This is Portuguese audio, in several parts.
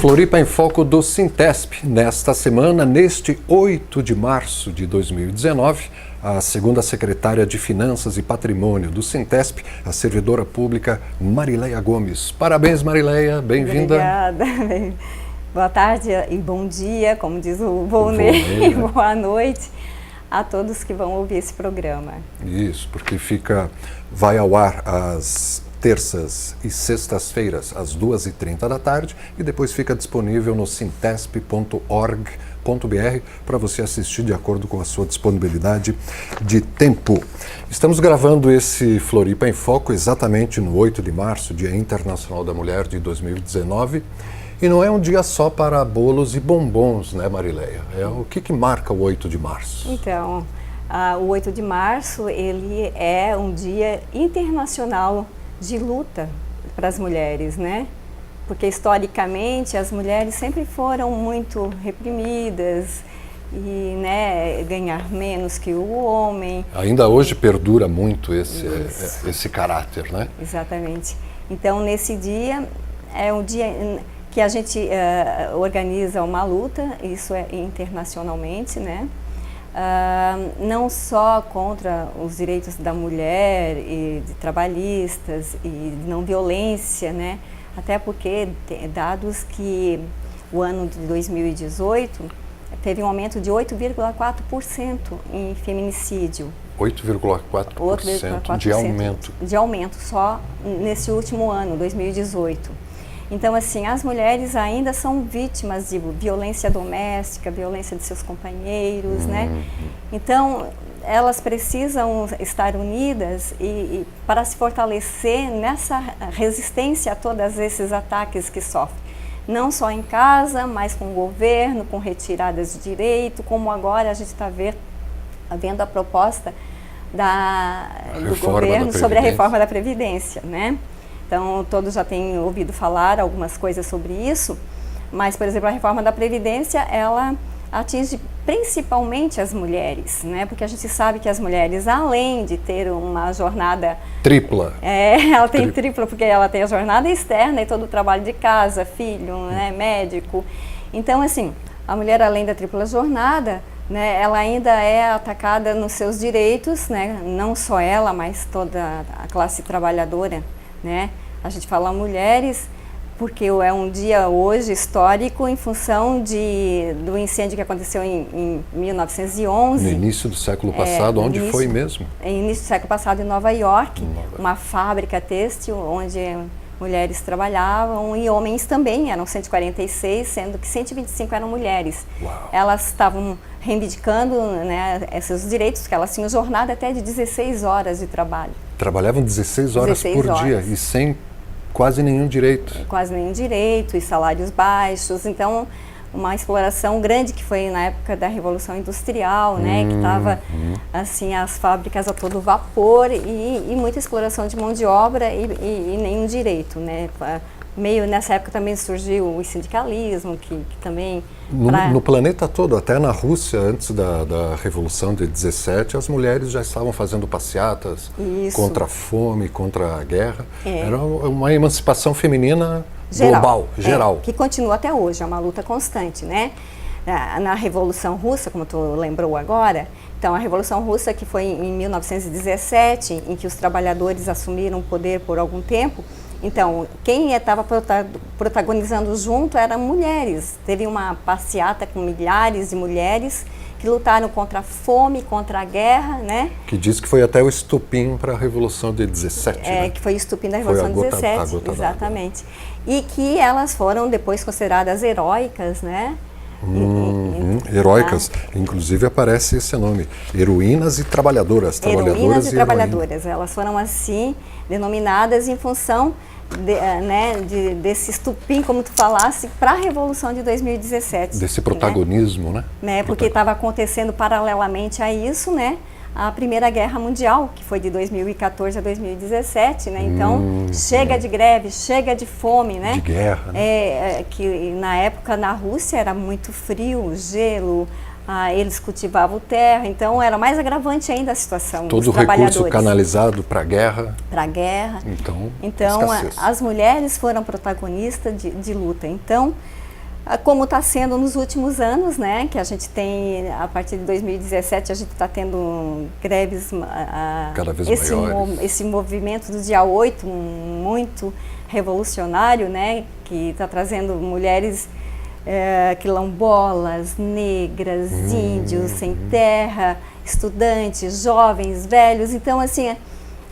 Floripa em Foco do Sintesp. Nesta semana, neste 8 de março de 2019, a segunda secretária de Finanças e Patrimônio do Sintesp, a servidora pública Marileia Gomes. Parabéns, Marileia, bem-vinda. Obrigada. Boa tarde e bom dia, como diz o Volney, boa noite a todos que vão ouvir esse programa. Isso, porque vai ao ar às terças e sextas-feiras, às 2h30 da tarde, e depois fica disponível no sintesp.org.br para você assistir de acordo com a sua disponibilidade de tempo. Estamos gravando esse Floripa em Foco exatamente no 8 de março, Dia Internacional da Mulher de 2019, e não é um dia só para bolos e bombons, né, Marileia? O que marca o 8 de março? Então, o 8 de março, ele é um dia internacional de luta para as mulheres, né? Porque historicamente as mulheres sempre foram muito reprimidas e, né, ganhar menos que o homem. Ainda hoje perdura muito esse caráter, né? Exatamente. Então, nesse dia, é um dia que a gente organiza uma luta, isso é internacionalmente, né? Não só contra os direitos da mulher e de trabalhistas e de não violência, né? Até porque dados que o ano de 2018 teve um aumento de 8,4% em feminicídio. 8,4% de aumento. De aumento só nesse último ano, 2018. Então, assim, as mulheres ainda são vítimas de violência doméstica, violência de seus companheiros, né? Então, elas precisam estar unidas e para se fortalecer nessa resistência a todos esses ataques que sofrem. Não só em casa, mas com o governo, com retiradas de direito, como agora a gente está vendo a proposta do governo sobre a reforma da Previdência, né? Então, todos já têm ouvido falar algumas coisas sobre isso, mas, por exemplo, a reforma da Previdência, ela atinge principalmente as mulheres, né? Porque a gente sabe que as mulheres, além de ter uma jornada... Tripla. Ela tem tripla, porque ela tem a jornada externa e todo o trabalho de casa, filho, né, médico. Então, assim, a mulher, além da tripla jornada, né, ela ainda é atacada nos seus direitos, né? Não só ela, mas toda a classe trabalhadora, né? A gente fala mulheres porque é um dia hoje histórico em função do incêndio que aconteceu em 1911. No início do século passado, onde foi mesmo? No início do século passado em Nova York, uma fábrica têxtil onde mulheres trabalhavam e homens também, eram 146, sendo que 125 eram mulheres. Uau. Elas estavam reivindicando, né, esses direitos, que elas tinham jornada até de 16 horas de trabalho. Trabalhavam 16 horas por dia e sem quase nenhum direito. Quase nenhum direito e salários baixos. Então, uma exploração grande que foi na época da Revolução Industrial, né, que estava assim, as fábricas a todo vapor e muita exploração de mão de obra e nenhum direito, né. Meio nessa época também surgiu o sindicalismo, que também... No planeta todo, até na Rússia, antes da Revolução de 17, as mulheres já estavam fazendo passeatas contra a fome, contra a guerra. Era uma emancipação feminina global, geral. Que continua até hoje, é uma luta constante, né? Na Revolução Russa, como tu lembrou agora, então a Revolução Russa, que foi em 1917, em que os trabalhadores assumiram o poder por algum tempo. Então, quem estava protagonizando junto eram mulheres. Teve uma passeata com milhares de mulheres que lutaram contra a fome, contra a guerra, né? Que diz que foi até o estupim para a Revolução de 17, né? Que foi o estupim da Revolução de 17, exatamente. E que elas foram depois consideradas heróicas, né? Heróicas, inclusive aparece esse nome, heroínas e trabalhadoras. Heroínas e trabalhadoras, elas foram assim denominadas em função desse estupim, como tu falasse, para a Revolução de 2017. Desse protagonismo, né? Porque estava acontecendo paralelamente a isso, né? A Primeira Guerra Mundial, que foi de 2014 a 2017, né? Então, chega de greve, chega de fome, né? De guerra, né? Que na época na Rússia era muito frio, gelo, eles cultivavam terra, então era mais agravante ainda a situação todo dos o recurso trabalhadores. canalizado para a guerra. Para a guerra. Então as mulheres foram protagonistas de luta. Então, como está sendo nos últimos anos, né, que a gente tem, a partir de 2017, a gente está tendo greves, cada vez maiores. Esse movimento do dia 8, muito revolucionário, né, que está trazendo mulheres quilombolas, negras, índios, sem terra, estudantes, jovens, velhos. Então, assim,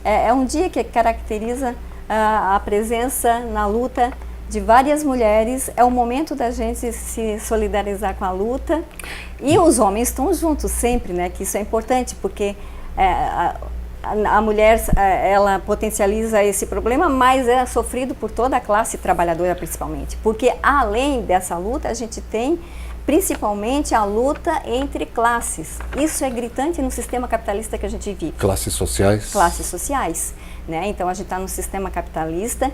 é um dia que caracteriza a presença na luta de várias mulheres. É o momento da gente se solidarizar com a luta, e os homens estão juntos sempre, né? Que isso é importante, porque a mulher, ela potencializa esse problema, mas é sofrido por toda a classe trabalhadora, principalmente, porque além dessa luta a gente tem principalmente a luta entre classes. Isso é gritante no sistema capitalista que a gente vive. Classes sociais? Classes sociais, né? Então a gente está num sistema capitalista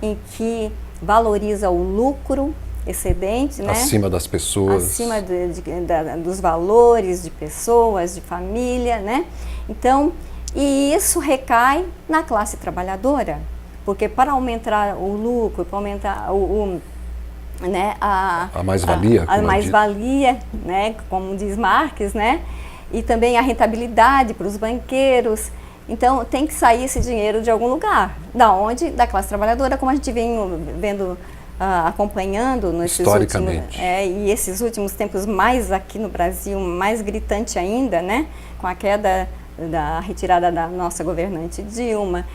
em que valoriza o lucro excedente, né? Acima das pessoas. Acima dos valores de pessoas, de família, né? Então, e isso recai na classe trabalhadora, porque para aumentar o lucro, para aumentar né, a mais-valia, né, como diz Marx, né? E também a rentabilidade para os banqueiros. Então, tem que sair esse dinheiro de algum lugar. Da onde? Da classe trabalhadora, como a gente vem vendo, acompanhando nesses historicamente. E esses últimos tempos, mais aqui no Brasil, mais gritante ainda, né? Com a queda da retirada da nossa governante Dilma,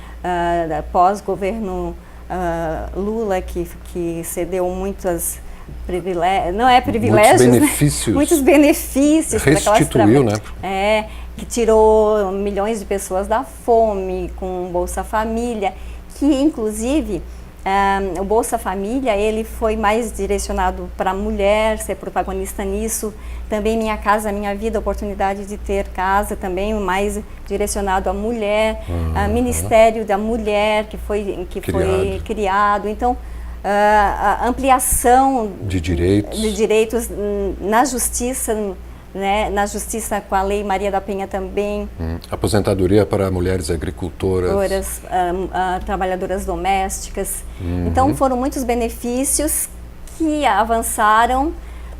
da pós-governo Lula, que cedeu muitos privilégios, não é privilégios, muitos benefícios, né? Muitos benefícios, restituiu, né? Que tirou milhões de pessoas da fome, com Bolsa Família, que inclusive o Bolsa Família, ele foi mais direcionado para a mulher ser protagonista nisso. Também Minha Casa Minha Vida, a oportunidade de ter casa, também mais direcionado à mulher. Ministério da Mulher, que foi criado. Então, a ampliação de direitos na justiça, né, na justiça com a Lei Maria da Penha também. Aposentadoria para mulheres agricultoras. Trabalhadoras domésticas. Então foram muitos benefícios que avançaram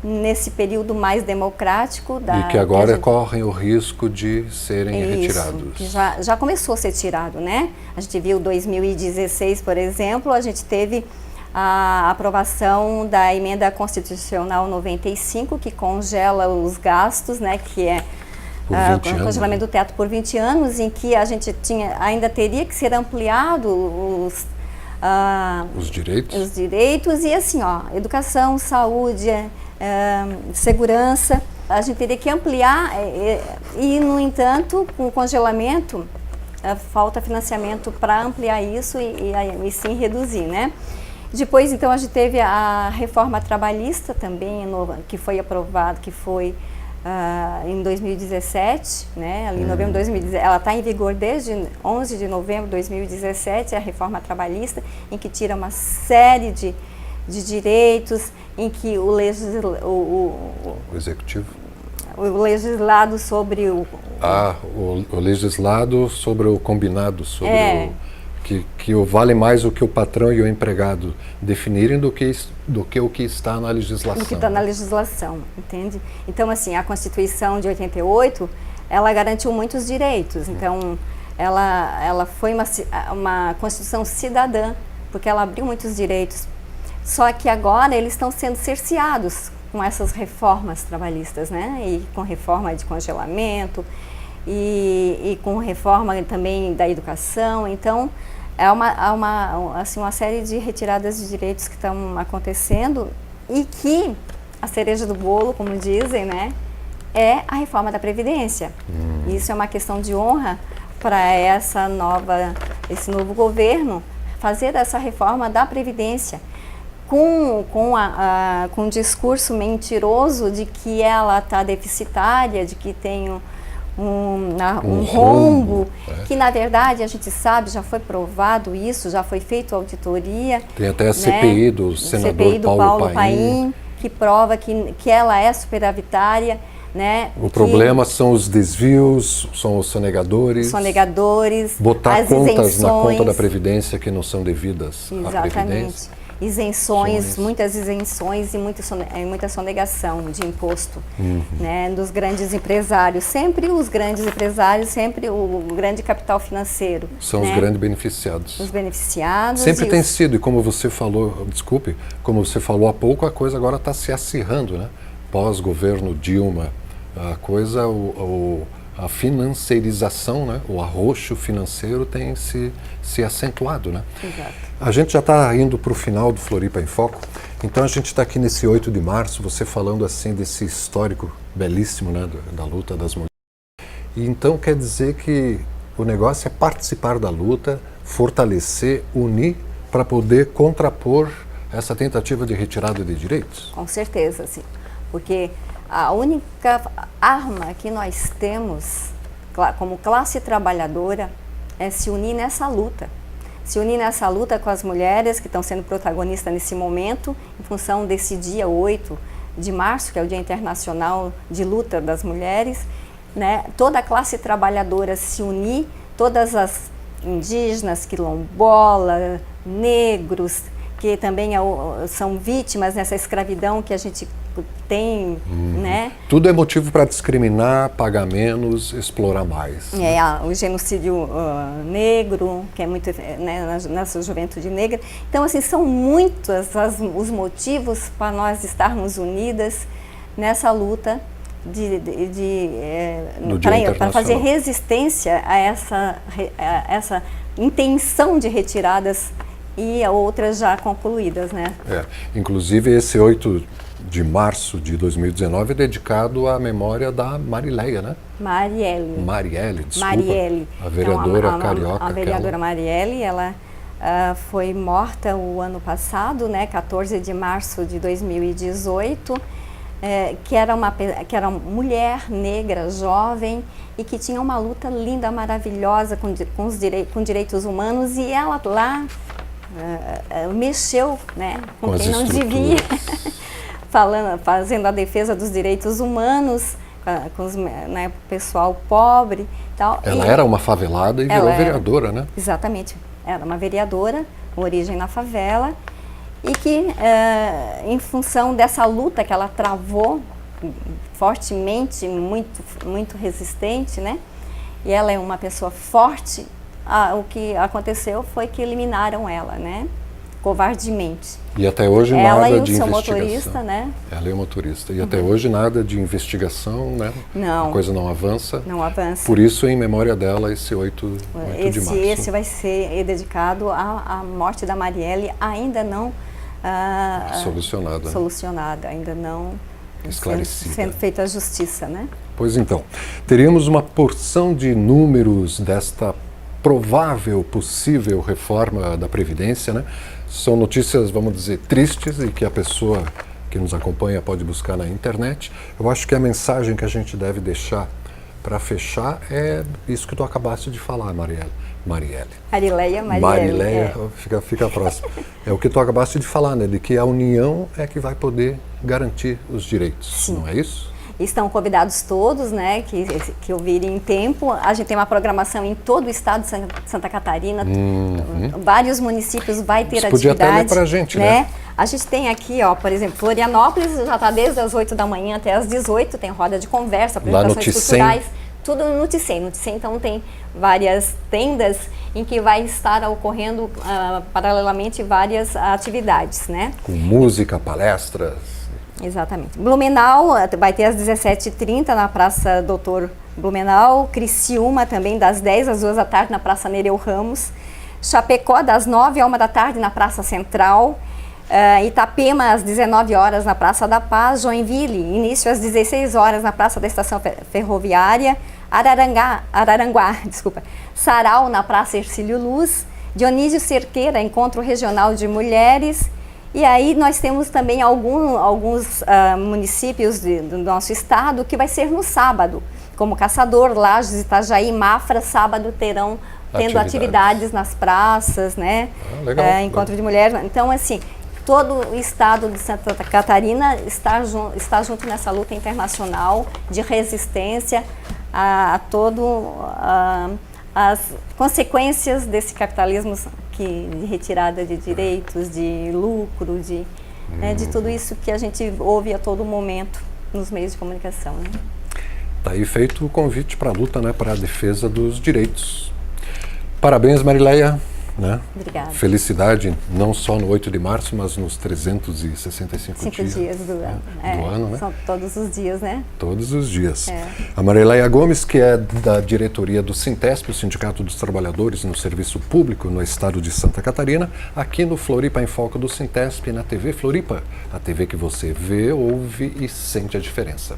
nesse período mais democrático. E que agora correm o risco de serem retirados. Que já começou a ser tirado, né? A gente viu 2016, por exemplo, a gente teve a aprovação da emenda constitucional 95, que congela os gastos, né, que é o congelamento do teto por 20 anos, em que a gente ainda teria que ser ampliado os direitos, e assim, educação, saúde, segurança, a gente teria que ampliar, e no entanto, com o congelamento, falta financiamento para ampliar isso e sim reduzir, né? Depois, então, a gente teve a reforma trabalhista também, que foi aprovada, que foi em 2017, né? Ali em novembro de 2017, ela está em vigor desde 11 de novembro de 2017, a reforma trabalhista, em que tira uma série de direitos, em que o executivo? O legislado sobre o legislado sobre o combinado, sobre que vale mais o que o patrão e o empregado definirem do que o que está na legislação. Do que está na legislação, entende? Então, assim, a Constituição de 88, ela garantiu muitos direitos. Então, ela foi uma Constituição cidadã, porque ela abriu muitos direitos. Só que agora eles estão sendo cerceados com essas reformas trabalhistas, né? E com reforma de congelamento, e com reforma também da educação. Então, uma série de retiradas de direitos que estão acontecendo, e que a cereja do bolo, como dizem, né, é a reforma da Previdência. Isso é uma questão de honra para esse novo governo fazer essa reforma da Previdência, com um discurso mentiroso de que ela está deficitária, de que tem um rombo, que na verdade a gente sabe, já foi provado isso, já foi feita auditoria. Tem até a CPI do senador Paulo Paim, que prova que ela é superavitária, né? O problema são os desvios, são os sonegadores. Botar contas isenções na conta da Previdência que não são devidas à Previdência. isenções, muitas isenções e muita sonegação de imposto, né, dos grandes empresários. Sempre os grandes empresários, sempre o grande capital financeiro. São, né, os grandes beneficiados. Os beneficiados. Sempre tem sido, e como você falou, desculpe, como você falou há pouco, a coisa agora está se acirrando, né? Pós-governo Dilma, a coisa, a financeirização, né, o arroxo financeiro tem se acentuado, né? Exato. A gente já está indo para o final do Floripa em Foco, então a gente está aqui nesse 8 de março, você falando assim desse histórico belíssimo, né, da luta das mulheres. E então quer dizer que o negócio é participar da luta, fortalecer, unir para poder contrapor essa tentativa de retirada de direitos? Com certeza, sim. Porque a única arma que nós temos como classe trabalhadora é se unir nessa luta. Se unir nessa luta com as mulheres que estão sendo protagonistas nesse momento, em função desse dia 8 de março, que é o Dia Internacional de Luta das Mulheres, né? Toda a classe trabalhadora se unir, todas as indígenas, quilombolas, negros, que também são vítimas nessa escravidão que a gente tem, né? Tudo é motivo para discriminar, pagar menos, explorar mais. É, o genocídio negro, que é muito, né, nessa juventude negra. Então, assim, são muitos os motivos para nós estarmos unidas nessa luta para fazer resistência a essa intenção de retiradas e a outras já concluídas, né? Inclusive esse 8 de março de 2019 é dedicado à memória da Marileia, né? Marielle, desculpa. Marielle. A vereadora carioca. A vereadora Marielle, ela foi morta o ano passado, né? 14 de março de 2018, que era uma mulher negra, jovem, e que tinha uma luta linda, maravilhosa com direitos humanos, e ela lá mexeu, né, com quem não devia, fazendo a defesa dos direitos humanos, com o pessoal pobre. Tal. Ela era uma favelada e virou vereadora, né? Exatamente. Era uma vereadora, com origem na favela, e que, em função dessa luta que ela travou fortemente, muito resistente, né? E ela é uma pessoa forte. O que aconteceu foi que eliminaram ela, né? Covardemente. E até hoje nada de investigação. Ela e o seu motorista, né? Ela é o motorista. E até hoje nada de investigação, né? Não. A coisa não avança. Não avança. Por isso, em memória dela, esse 8 de março. Esse vai ser dedicado à morte da Marielle, ainda não solucionada, ainda não esclarecida. Sendo feita a justiça, né? Pois então, teríamos uma porção de números desta provável, possível reforma da Previdência, né? São notícias, vamos dizer, tristes e que a pessoa que nos acompanha pode buscar na internet. Eu acho que a mensagem que a gente deve deixar para fechar é isso que tu acabaste de falar, Marileia. Marileia, fica próximo. É o que tu acabaste de falar, né? De que a união é que vai poder garantir os direitos, Sim. Não é isso? Estão convidados todos, né, que ouvirem em tempo. A gente tem uma programação em todo o estado de Santa Catarina, vários municípios vai ter atividade. Podia até ler pra gente, né? A gente tem aqui, por exemplo, Florianópolis já está desde as 8 da manhã até as 18, tem roda de conversa, apresentações culturais. Tudo no Ticem. No Ticem, então, tem várias tendas em que vai estar ocorrendo paralelamente várias atividades, né? Com música, palestras. Exatamente. Blumenau vai ter às 17h30 na Praça Doutor Blumenau. Criciúma também das 10 às 2 da tarde na Praça Nereu Ramos. Chapecó das 9 à 1 da tarde na Praça Central. Itapema às 19 horas na Praça da Paz. Joinville, início às 16 horas na Praça da Estação Ferroviária. Araranguá, Sarau na Praça Hercílio Luz. Dionísio Cerqueira, Encontro Regional de Mulheres. E aí nós temos também alguns municípios do nosso estado que vai ser no sábado, como Caçador, Lages, Itajaí, Mafra, sábado tendo atividades nas praças, né? Legal, encontro de mulheres. Então, assim, todo o estado de Santa Catarina está junto nessa luta internacional de resistência a as consequências desse capitalismo de retirada de direitos, de lucro, de tudo isso que a gente ouve a todo momento nos meios de comunicação. Né? Tá aí feito o convite para a luta, né, para a defesa dos direitos. Parabéns, Marileia. Né? Obrigada. Felicidade não só no 8 de março, mas nos 365 dias do ano. Do ano, né? São todos os dias, né? Todos os dias. A Marileia Gomes, que é da diretoria do Sintesp, o Sindicato dos Trabalhadores no Serviço Público no estado de Santa Catarina, aqui no Floripa em Foco do Sintesp, na TV Floripa, a TV que você vê, ouve e sente a diferença.